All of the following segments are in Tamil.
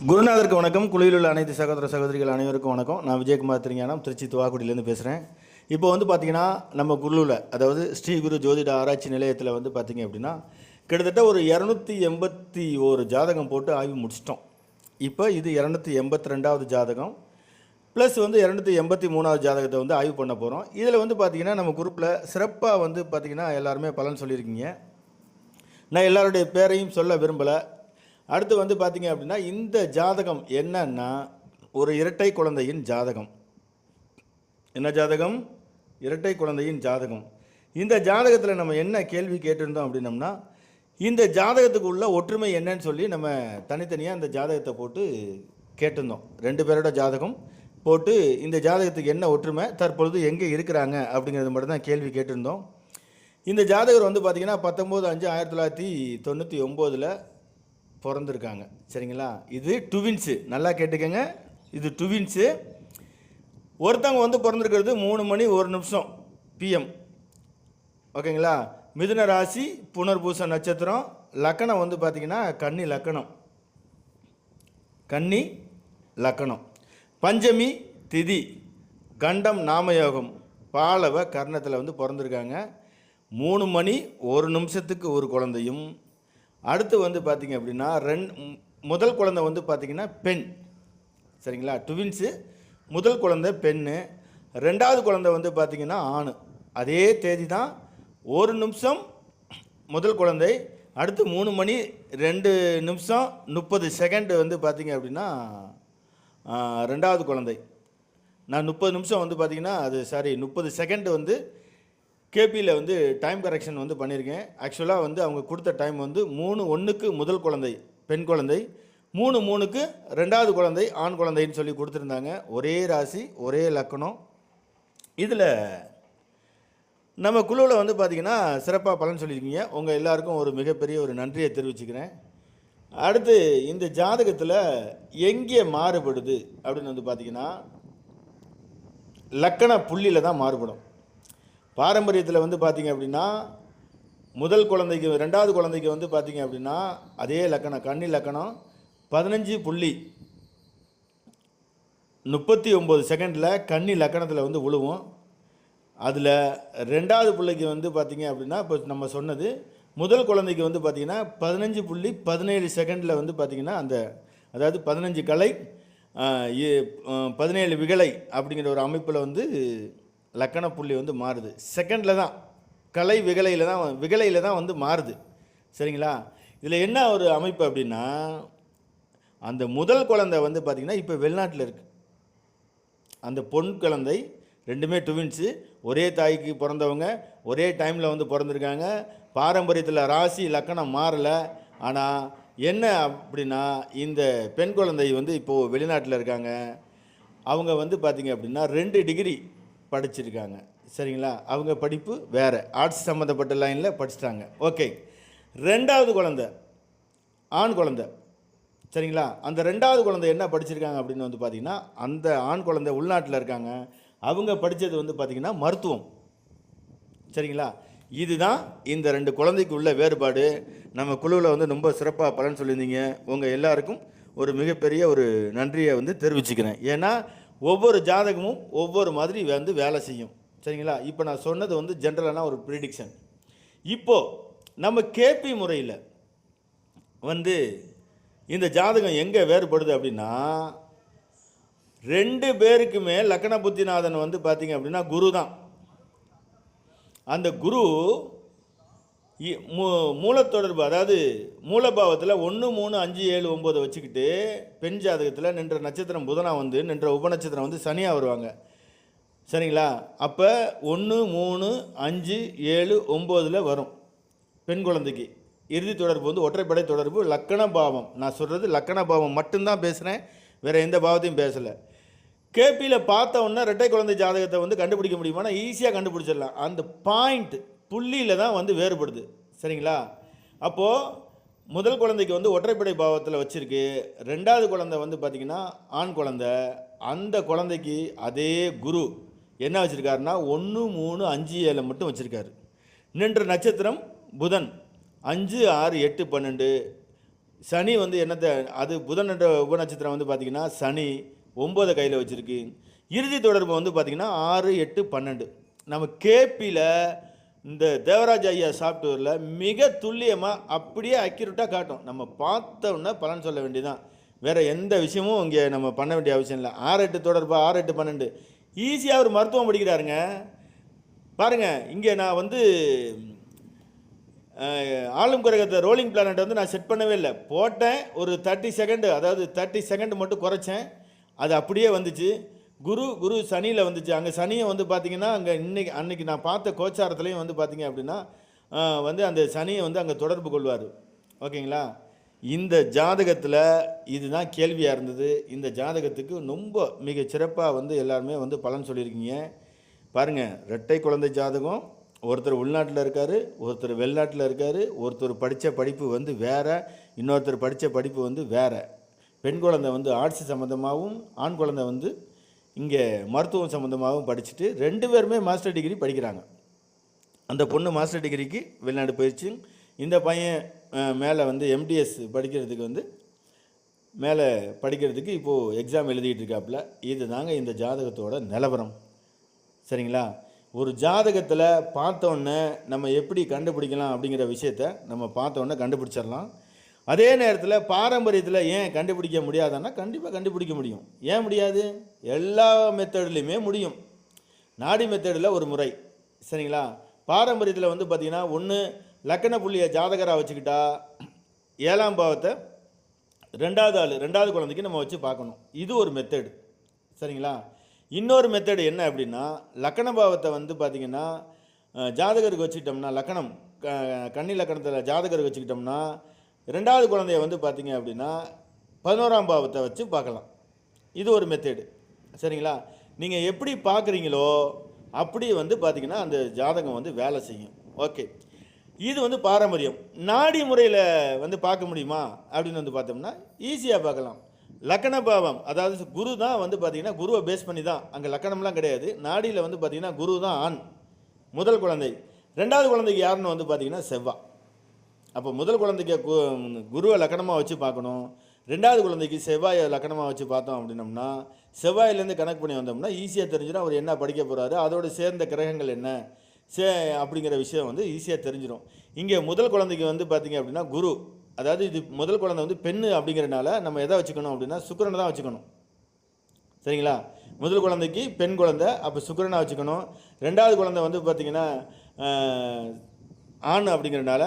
குருநாதருக்கு வணக்கம். குழுவில் உள்ள அனைத்து சகோதர சகோதரிகள் அனைவருக்கும் வணக்கம். நான் விஜயகுமார் திருஞானம், திருச்சி துவாக்குடியிலேருந்து பேசுகிறேன். இப்போ பார்த்திங்கன்னா நம்ம குழுவில், அதாவது ஸ்ரீ குரு ஜோதிட ஆராய்ச்சி நிலையத்தில் பார்த்திங்க அப்படின்னா கிட்டத்தட்ட ஒரு 281 ஜாதகம் போட்டு ஆய்வு முடிச்சிட்டோம். இப்போ இது 282வது ஜாதகம் ப்ளஸ் 283வது ஜாதகத்தை ஆய்வு பண்ண போகிறோம். இதில் பார்த்திங்கன்னா நம்ம குரூப்பில் சிறப்பாக பார்த்திங்கன்னா எல்லாருமே பலன் சொல்லியிருக்கீங்க. நான் எல்லாருடைய பேரையும் சொல்ல விரும்பலை. அடுத்து பார்த்திங்க அப்படின்னா இந்த ஜாதகம் என்னன்னா ஒரு இரட்டை குழந்தையின் ஜாதகம். என்ன ஜாதகம்? இரட்டை குழந்தையின் ஜாதகம். இந்த ஜாதகத்தில் நம்ம என்ன கேள்வி கேட்டிருந்தோம் அப்படின்னம்னா, இந்த ஜாதகத்துக்கு உள்ள ஒற்றுமை என்னன்னு சொல்லி நம்ம தனித்தனியாக இந்த ஜாதகத்தை போட்டு கேட்டிருந்தோம். 2 பேரோட ஜாதகம் போட்டு இந்த ஜாதகத்துக்கு என்ன ஒற்றுமை, தற்பொழுது எங்கே இருக்கிறாங்க அப்படிங்கிறது மட்டும் தான் கேள்வி கேட்டிருந்தோம். இந்த ஜாதகர் பார்த்திங்கன்னா 19/5/1999 பிறந்திருக்காங்க. சரிங்களா? இது டுவின்ஸு. நல்லா கேட்டுக்கங்க, இது டுவின்ஸு. ஒருத்தவங்க பிறந்திருக்கிறது 3 மணி 1 நிமிஷம் PM. ஓகேங்களா? மிதுன ராசி, புனர்பூச நட்சத்திரம், லக்கணம் பார்த்திங்கன்னா கன்னி லக்கணம். கன்னி லக்கணம். பஞ்சமி திதி, கண்டம் நாமயோகம், பாலவ கர்ணத்தில் பிறந்திருக்காங்க. 3 மணி 1 நிமிஷத்துக்கு ஒரு குழந்தையும், அடுத்து பார்த்திங்க அப்படின்னா முதல் குழந்தை பார்த்திங்கன்னா பெண். சரிங்களா? ட்வின்ஸு. முதல் குழந்தை பெண்ணு, 2வது குழந்தை பார்த்திங்கன்னா ஆண். அதே தேதி தான், 1 நிமிஷம் முதல் குழந்தை, அடுத்து 3 மணி 2 நிமிஷம் 30 செகண்டு பார்த்திங்க அப்படின்னா 2வது குழந்தை. நான் 30 நிமிஷம் பார்த்திங்கன்னா அது 30 செகண்டு கேபியில் டைம் கரெக்ஷன் பண்ணியிருக்கேன். ஆக்சுவலாக அவங்க கொடுத்த டைம் 3:1க்கு முதல் குழந்தை பெண் குழந்தை, 3:3க்கு 2வது குழந்தை ஆண் குழந்தைன்னு சொல்லி கொடுத்துருந்தாங்க. ஒரே ராசி, ஒரே லக்கணம். இதில் நம்ம குழுவில் பார்த்திங்கன்னா சிறப்பாக பலன் சொல்லியிருக்கீங்க. உங்கள் எல்லாருக்கும் ஒரு மிகப்பெரிய ஒரு நன்றியை தெரிவிச்சுக்கிறேன். அடுத்து இந்த ஜாதகத்தில் எங்கே மாறுபடுது அப்படின்னு பார்த்திங்கன்னா லக்கண புள்ளியில் தான் மாறுபடும். பாரம்பரியத்தில் பார்த்திங்க அப்படின்னா முதல் குழந்தைக்கு 2வது குழந்தைக்கு பார்த்திங்க அப்படின்னா அதே லக்கணம், கன்னி லக்கணம், 15.39 செகண்டில் கன்னி லக்கணத்தில் விழுவும். அதில் 2வது பிள்ளைக்கு பார்த்திங்க அப்படின்னா இப்போ நம்ம சொன்னது முதல் குழந்தைக்கு பார்த்திங்கன்னா 15.17 செகண்டில் பார்த்திங்கன்னா அந்த அதாவது 15 கலை 17 விகலை அப்படிங்கிற ஒரு அமைப்பில் லக்கண புள்ளி மாறுது. செகண்டில் தான், கலை விகலையில் தான் மாறுது. சரிங்களா? இதில் என்ன ஒரு அமைப்பு அப்படின்னா, அந்த முதல் குழந்தை பார்த்திங்கன்னா இப்போ வெளிநாட்டில் இருக்குது. அந்த பொன் குழந்தை 2மே ட்வின்ஸு, ஒரே தாய்க்கு பிறந்தவங்க, ஒரே டைமில் பிறந்திருக்காங்க. பாரம்பரியத்தில் ராசி லக்கணம் மாறலை. ஆனால் என்ன அப்படின்னா இந்த பெண் குழந்தை இப்போது வெளிநாட்டில் இருக்காங்க. அவங்க பார்த்திங்க அப்படின்னா 2 டிகிரி படிச்சிருக்காங்க. சரிங்களா? அவங்க படிப்பு வேறு, ஆர்ட்ஸ் சம்மந்தப்பட்ட லைனில் படிச்சிட்டாங்க. ஓகே. 2வது குழந்தை ஆண் குழந்தை. சரிங்களா? அந்த 2வது குழந்தை என்ன படிச்சிருக்காங்க அப்படின்னு பார்த்திங்கன்னா அந்த ஆண் குழந்தை உள்நாட்டில் இருக்காங்க. அவங்க படித்தது பார்த்திங்கன்னா மருத்துவம். சரிங்களா? இதுதான் இந்த 2 குழந்தைக்கு உள்ள வேறுபாடு. நம்ம குழுவில் ரொம்ப சிறப்பாக பலன் சொல்லியிருந்தீங்க. உங்கள் எல்லாருக்கும் ஒரு மிகப்பெரிய ஒரு நன்றியை தெரிவிச்சுக்கிறேன். ஏன்னா ஒவ்வொரு ஜாதகமும் ஒவ்வொரு மாதிரி வேலை செய்யும். சரிங்களா? இப்போ நான் சொன்னது ஜென்ரலான ஒரு ப்ரிடிக்ஷன். இப்போது நம்ம கேபி முறையில் இந்த ஜாதகம் எங்கே வேறுபடுது அப்படின்னா 2 பேருக்குமே லக்கண புத்திநாதன் பார்த்திங்க அப்படின்னா குரு தான். அந்த குரு மூலத்தொடர்பு, அதாவது மூலபாவத்தில் 1, 3, 5, 7, 9 வச்சுக்கிட்டு பெண் ஜாதகத்தில் நின்ற நட்சத்திரம் புதனாக நின்ற உபநட்சத்திரம் சனியாக வருவாங்க. சரிங்களா? அப்போ 1, 3, 5, 7, 9 வரும் பெண் குழந்தைக்கு. இறுதி தொடர்பு ஒற்றைப்படை தொடர்பு, லக்கண பாவம். நான் சொல்கிறது லக்கண பாவம் மட்டும்தான் பேசுகிறேன், வேறு எந்த பாவத்தையும் பேசலை. கேபியில் பார்த்த உடனே ரெட்டை குழந்தை ஜாதகத்தை கண்டுபிடிக்க முடியுமானா ஈஸியாக கண்டுபிடிச்சிடலாம். அந்த பாயிண்ட் புள்ளியில் தான் வேறுபடுது. சரிங்களா? அப்போது முதல் குழந்தைக்கு ஒற்றைப்படை பாவத்தில் வச்சுருக்கு. 2வது குழந்தை பார்த்திங்கன்னா ஆண் குழந்தை. அந்த குழந்தைக்கு அதே குரு என்ன வச்சுருக்காருன்னா 1, 3, 5, 7 மட்டும் வச்சுருக்காரு. நின்ற நட்சத்திரம் புதன் 5, 6, 8, 12 சனி வந்து என்னத்தை அது புதன் என்ற உபநட்சத்திரம் வந்து பார்த்திங்கன்னா சனி 9 கையில் வச்சுருக்கு. இறுதி தொடர்பு வந்து பார்த்திங்கன்னா 6, 8, 12. நம்ம கேபியில் இந்த தேவராஜ் ஐயா சாஃப்ட்வேரில் மிக துல்லியமாக அப்படியே அக்யூரேட்டாக காட்டும். நம்ம பார்த்தோன்னா பலன் சொல்ல வேண்டியதான். வேறு எந்த விஷயமும் இங்கே நம்ம பண்ண வேண்டிய அவசியம் இல்லை. 6, 8 தொடர்பு 6, 8, 12 ஈஸியாக ஒரு மருத்துவம் படிக்கிறாருங்க. பாருங்கள், இங்கே நான் வந்து ஆளும் கிரகத்தை ரோலிங் பிளானட் வந்து நான் செட் பண்ணவே இல்லை. போட்டேன், ஒரு 30 செகண்டு, அதாவது 30 செகண்ட் மட்டும் குறைச்சேன், அது அப்படியே வந்துச்சு. குரு சனியில் வந்துச்சு. அங்கே சனியை வந்து பார்த்திங்கன்னா அங்கே அன்னைக்கு நான் பார்த்த கோச்சாரத்துலேயும் வந்து பார்த்திங்க அப்படின்னா வந்து அந்த சனியை வந்து அங்கே தொடர்பு கொள்வார். ஓகேங்களா? இந்த ஜாதகத்தில் இதுதான் கேள்வியாக இருந்தது. இந்த ஜாதகத்துக்கு ரொம்ப மிக சிறப்பாக வந்து எல்லாருமே வந்து பலன் சொல்லியிருக்கீங்க. பாருங்கள், இரட்டை குழந்தை ஜாதகம். ஒருத்தர் உள்நாட்டில் இருக்கார், ஒருத்தர் வெளிநாட்டில் இருக்கார். ஒருத்தர் படித்த படிப்பு வந்து வேறு, இன்னொருத்தர் படித்த படிப்பு வந்து வேறு. பெண் குழந்தை வந்து ஆர்ட்ஸ் சம்மந்தமாகவும், ஆண் குழந்தை வந்து இங்கே மருத்துவம் சம்மந்தமாகவும் படிச்சுட்டு 2 பேருமே மாஸ்டர் டிகிரி படிக்கிறாங்க. அந்த பொண்ணு மாஸ்டர் டிகிரிக்கு வெளிநாடு போயிடுச்சு. இந்த பையன் மேலே வந்து எம்டிஎஸ் படிக்கிறதுக்கு வந்து மேலே படிக்கிறதுக்கு இப்போது எக்ஸாம் எழுதிக்கிட்டு இருக்காப்புல. இது தாங்க இந்த ஜாதகத்தோட நிலவரம். சரிங்களா? ஒரு ஜாதகத்தில் பார்த்தோன்னே நம்ம எப்படி கண்டுபிடிக்கலாம் அப்படிங்கிற விஷயத்த நம்ம பார்த்தோன்னே கண்டுபிடிச்சிடலாம். அதே நேரத்தில் பாரம்பரியத்தில் ஏன் கண்டுபிடிக்க முடியாதுன்னா கண்டிப்பாக கண்டுபிடிக்க முடியும். ஏன் முடியாது? எல்லா மெத்தட்லேயுமே முடியும். நாடி மெத்தடில் ஒரு முறை. சரிங்களா? பாரம்பரியத்தில் வந்து பார்த்திங்கன்னா ஒன்று லக்கண புள்ளியை ஜாதகராக வச்சுக்கிட்டா 7ஆம் பாவத்தை 2வது குழந்தைக்கு நம்ம வச்சு பார்க்கணும். இது ஒரு மெத்தடு. சரிங்களா? இன்னொரு மெத்தடு என்ன அப்படின்னா, லக்கண பாவத்தை வந்து பார்த்திங்கன்னா ஜாதகருக்கு வச்சுக்கிட்டோம்னா, லக்கணம் கன்னி லக்கணத்தில் ஜாதகருக்கு வச்சுக்கிட்டோம்னா 2வது குழந்தைய வந்து பார்த்திங்க அப்படின்னா 11ஆம் பாவத்தை வச்சு பார்க்கலாம். இது ஒரு மெத்தேடு. சரிங்களா? நீங்கள் எப்படி பார்க்குறீங்களோ அப்படி வந்து பார்த்திங்கன்னா அந்த ஜாதகம் வந்து வேலை செய்யும். ஓகே, இது வந்து பாரம்பரியம். நாடி முறையில் வந்து பார்க்க முடியுமா அப்படின்னு வந்து பார்த்தோம்னா ஈஸியாக பார்க்கலாம். லக்கண பாவம், அதாவது குரு தான் வந்து பார்த்திங்கன்னா குருவை பேஸ் பண்ணி தான், அங்கே லக்கணம்லாம் கிடையாது. நாடியில் வந்து பார்த்திங்கன்னா குரு தான் ஆண், முதல் குழந்தை. 2வது குழந்தைக்கு யாருன்னு வந்து பார்த்திங்கன்னா செவ்வாய். அப்போ முதல் குழந்தைக்கு குருவை லக்கணமாக வச்சு பார்க்கணும். 2வது குழந்தைக்கு செவ்வாயை லக்கணமாக வச்சு பார்த்தோம் அப்படின்னம்னா செவ்வாயிலேருந்து கணக்கு பண்ணி வந்தோம்னா ஈஸியாக தெரிஞ்சிடும் அவர் என்ன படிக்க போகிறாரு, அதோடு சேர்ந்த கிரகங்கள் என்ன அப்படிங்கிற விஷயம் வந்து ஈஸியாக தெரிஞ்சிடும். இங்கே முதல் குழந்தைக்கு வந்து பார்த்திங்க அப்படின்னா குரு, அதாவது இது முதல் குழந்தை வந்து பெண்ணு அப்படிங்கிறனால நம்ம எதை வச்சுக்கணும் அப்படின்னா சுக்கிரனை தான் வச்சுக்கணும். சரிங்களா? முதல் குழந்தைக்கு பெண் குழந்தை, அப்போ சுக்கிரனை வச்சுக்கணும். 2வது குழந்தை வந்து பார்த்திங்கன்னா ஆண் அப்படிங்கிறனால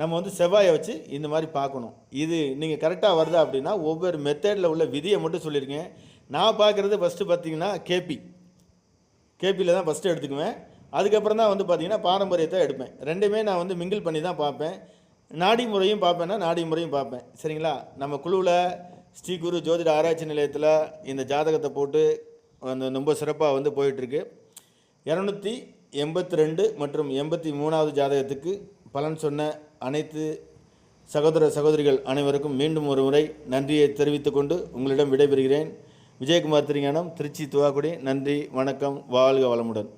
நம்ம வந்து செவ்வாயை வச்சு இந்த மாதிரி பார்க்கணும். இது நீங்கள் கரெக்டாக வருதா அப்படின்னா ஒவ்வொரு மெத்தடில் உள்ள விதியை மட்டும் சொல்லியிருக்கேன். நான் பார்க்குறது ஃபஸ்ட்டு பார்த்திங்கன்னா கேபியில் தான் ஃபஸ்ட்டு எடுத்துக்குவேன். அதுக்கப்புறம் தான் வந்து பார்த்திங்கன்னா பாரம்பரியத்தை எடுப்பேன். 2மே நான் வந்து மிங்கிள் பண்ணி தான் பார்ப்பேன். நாடி முறையும் பார்ப்பேன்னா நாடி முறையும் பார்ப்பேன். சரிங்களா? நம்ம குழுவில் ஸ்ரீ குரு ஜோதிட ஆராய்ச்சி நிலையத்தில் இந்த ஜாதகத்தை போட்டு அந்த ரொம்ப சிறப்பாக வந்து போயிட்டுருக்கு. 282 மற்றும் 83வது ஜாதகத்துக்கு பலன் சொன்ன அனைத்து சகோதர சகோதரிகள் அனைவருக்கும் மீண்டும் ஒரு முறை நன்றியை தெரிவித்துக் கொண்டு உங்களிடம் விடைபெறுகிறேன். விஜயகுமார் திருஞானம், திருச்சி துவாக்குடி. நன்றி, வணக்கம், வாழ்க வளமுடன்.